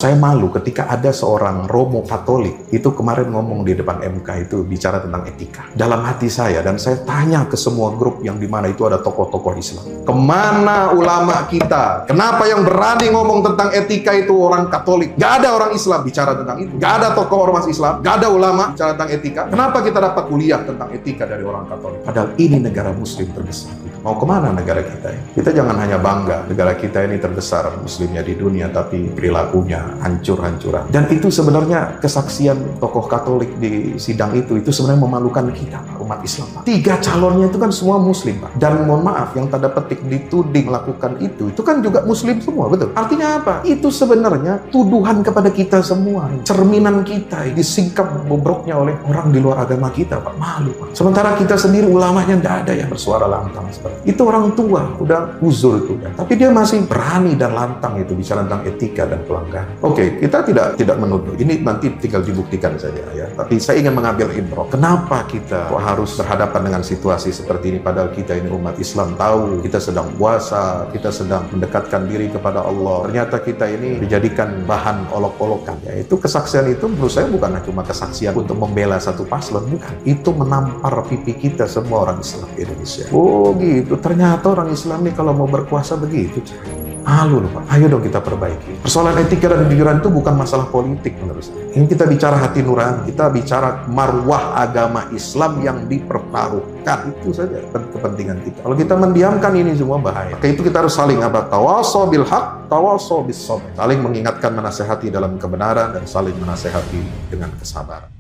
Saya malu ketika ada seorang Romo Katolik itu kemarin ngomong di depan MK itu bicara tentang etika. Dalam hati saya, dan saya tanya ke semua grup yang dimana itu ada tokoh-tokoh Islam. Kemana ulama kita? Kenapa yang berani ngomong tentang etika itu orang Katolik? Gak ada orang Islam bicara tentang itu. Gak ada tokoh ormas Islam. Gak ada ulama bicara tentang etika. Kenapa kita dapat kuliah tentang etika dari orang Katolik? Padahal ini negara Muslim terbesar. Mau kemana negara kita ini? Kita jangan hanya bangga negara kita ini terbesar Muslimnya di dunia, tapi perilakunya hancur-hancuran. Dan itu sebenarnya kesaksian tokoh Katolik di sidang itu sebenarnya memalukan kita, umat Islam. 3 calonnya itu kan semua Muslim, Pak. Dan mohon maaf, yang tanda petik dituding melakukan itu kan juga Muslim semua, betul? Artinya apa? Itu sebenarnya tuduhan kepada kita semua. Cerminan kita disingkap bobroknya oleh orang di luar agama kita, Pak. Malu, Pak. Sementara kita sendiri ulamanya tidak ada yang bersuara lantang seperti itu. Orang tua udah uzur itu, ya. Tapi dia masih berani dan lantang itu bicara tentang etika dan pelanggaran. Oke, kita tidak menuduh. Ini nanti tinggal dibuktikan saja, ya. Tapi saya ingin mengambil intro. Kenapa kita harus berhadapan dengan situasi seperti ini? Padahal kita ini umat Islam tahu kita sedang puasa, kita sedang mendekatkan diri kepada Allah. Ternyata kita ini dijadikan bahan olok-olokan. Ya, itu kesaksian itu menurut saya bukan cuma kesaksian untuk membela satu paslon, bukan. Itu menampar pipi kita semua orang Islam di Indonesia. Oh gitu, ternyata orang Islam nih kalau mau berkuasa begitu. Malu loh, Pak. Ayo dong kita perbaiki. Persoalan etika dan kejujuran itu bukan masalah politik menurut saya. Ini kita bicara hati nurani, kita bicara marwah agama Islam yang dipertaruhkan. Itu saja kepentingan kita. Kalau kita mendiamkan ini semua bahaya. Maka itu kita harus saling tawasaw bil haq, tawasaw bis sabr. Saling mengingatkan, menasehati dalam kebenaran, dan saling menasehati dengan kesabaran.